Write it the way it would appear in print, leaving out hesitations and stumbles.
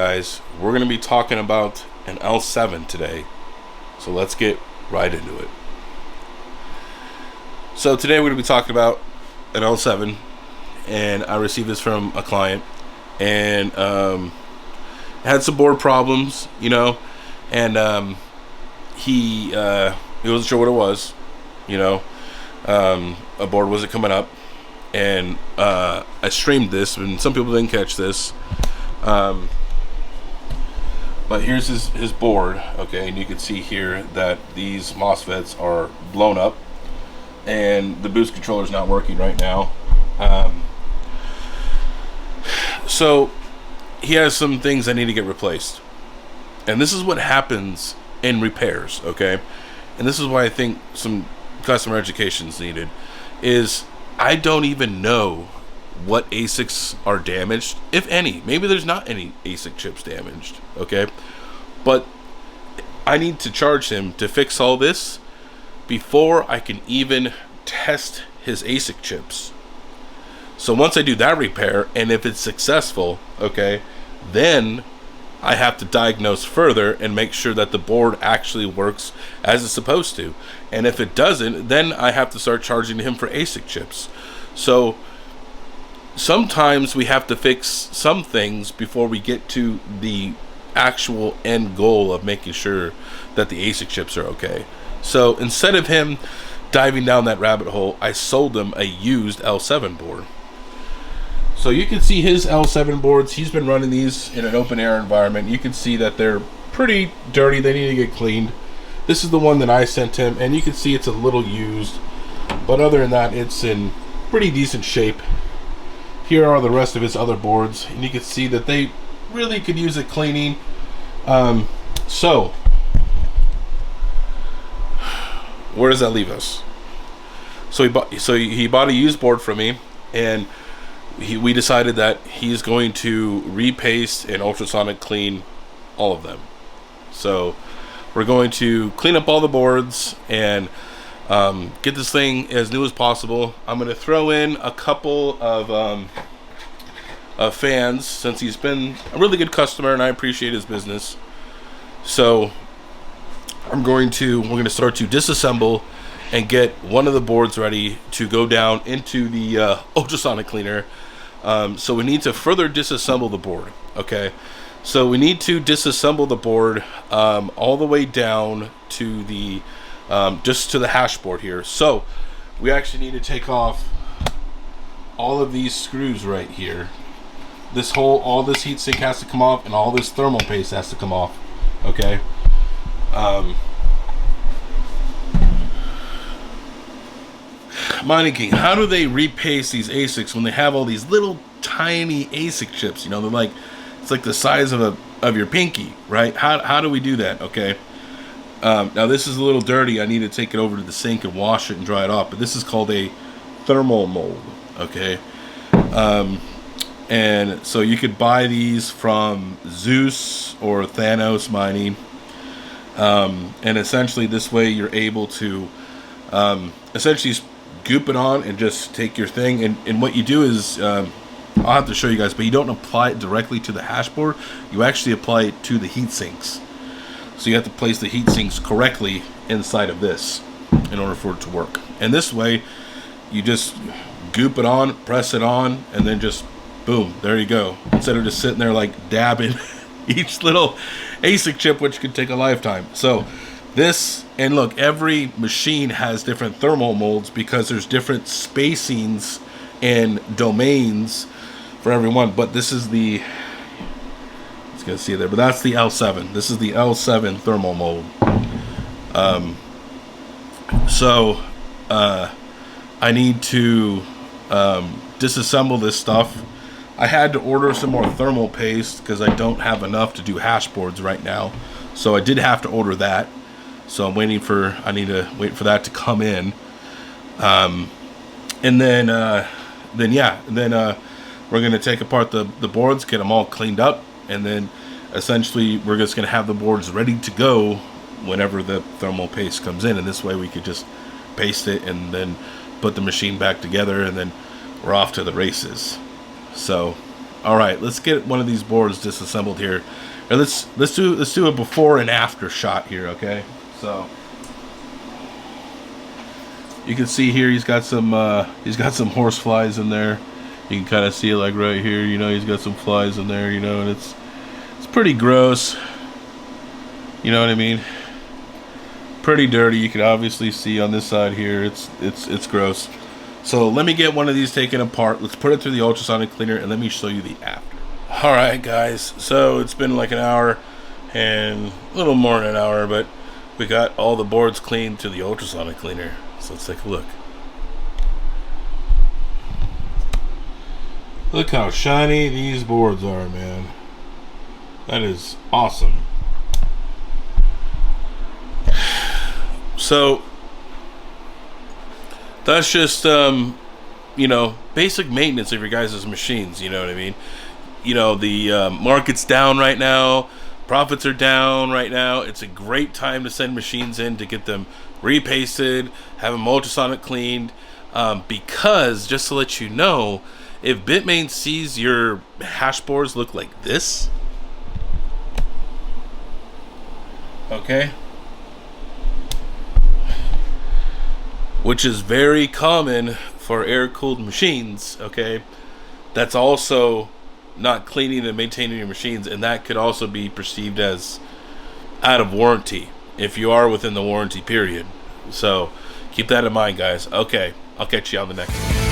guys, we're going to be talking about an L7 today. So let's get right into it. So today we're going to be talking about an L7, and I received this from a client, and had some board problems, and he wasn't sure what it was, a board wasn't coming up, and I streamed this, and some people didn't catch this. But here's his board, okay, and you can see here that these MOSFETs are blown up, and the boost controller is not working right now. So he has some things that need to get replaced, and this is what happens in repairs, okay? And this is why I think some customer education is needed. Is I don't even know what ASICs are damaged, if any. Maybe there's not any ASIC chips damaged, okay? But I need to charge him to fix all this before I can even test his ASIC chips. So once I do that repair, and if it's successful, okay, then I have to diagnose further and make sure that the board actually works as it's supposed to. And if it doesn't, then I have to start charging him for ASIC chips. So sometimes we have to fix some things before we get to the actual end goal of making sure that the ASIC chips are okay. So instead of him diving down that rabbit hole, I sold him a used L7 board. So you can see his L7 boards. He's been running these in an open air environment. You can see that they're pretty dirty. They need to get cleaned. This is the one that I sent him, and you can see it's a little used, but other than that, it's in pretty decent shape. Here are the rest of his other boards, and you can see that they really could use a cleaning. So where does that leave us? So he bought a used board from me, and we decided that he's going to repaste and ultrasonic clean all of them. So we're going to clean up all the boards and get this thing as new as possible. I'm going to throw in a couple of fans, since he's been a really good customer and I appreciate his business. So we're going to start to disassemble and get one of the boards ready to go down into the ultrasonic cleaner. So we need to further disassemble the board, okay? So we need to disassemble the board all the way down to the just to the hashboard here. So we actually need to take off all of these screws right here. All this heatsink has to come off, and all this thermal paste has to come off, okay? Mining King, how do they repaste these ASICs when they have all these little tiny ASIC chips? They're like, it's like the size of your pinky, right? How do we do that? Okay. Now this is a little dirty. I need to take it over to the sink and wash it and dry it off. But this is called a thermal mold. Okay. And so you could buy these from Zeus or Thanos Mining. And essentially this way you're able to essentially goop it on and just take your thing. And what you do is, I'll have to show you guys, but you don't apply it directly to the hashboard. You actually apply it to the heat sinks. So you have to place the heat sinks correctly inside of this in order for it to work. And this way, you just goop it on, press it on, and then just boom, there you go. Instead of just sitting there like dabbing each little ASIC chip, which could take a lifetime. So this, and look, every machine has different thermal molds because there's different spacings and domains for everyone. But this is the, it's gonna see there, but that's the L7. This is the L7 thermal mold. So I need to disassemble this stuff. I had to order some more thermal paste because I don't have enough to do hashboards right now. So I did have to order that. So I need to wait for that to come in. And then we're going to take apart the boards, get them all cleaned up, and then essentially we're just going to have the boards ready to go whenever the thermal paste comes in. And this way we could just paste it and then put the machine back together, and then we're off to the races. So All right, let's get one of these boards disassembled here. Or let's do a before and after shot here, okay? So you can see here he's got some horse flies in there. You can kind of see it like right here, you know, he's got some flies in there, you know, and it's pretty gross. You know what I mean? Pretty dirty. You can obviously see on this side here it's gross. So let me get one of these taken apart. Let's put it through the ultrasonic cleaner and let me show you the after. Alright guys, so it's been like an hour and a little more than an hour, but we got all the boards cleaned to the ultrasonic cleaner. So let's take a look. Look how shiny these boards are, man. That is awesome. So that's just you know, basic maintenance of your guys' machines, you know what I mean? You know, the market's down right now, profits are down right now. It's a great time to send machines in to get them repasted, have them ultrasonic cleaned, because just to let you know, if Bitmain sees your hashboards look like this, okay, which is very common for air-cooled machines, okay, that's also not cleaning and maintaining your machines, and that could also be perceived as out of warranty if you are within the warranty period. So keep that in mind, guys. Okay, I'll catch you on the next one.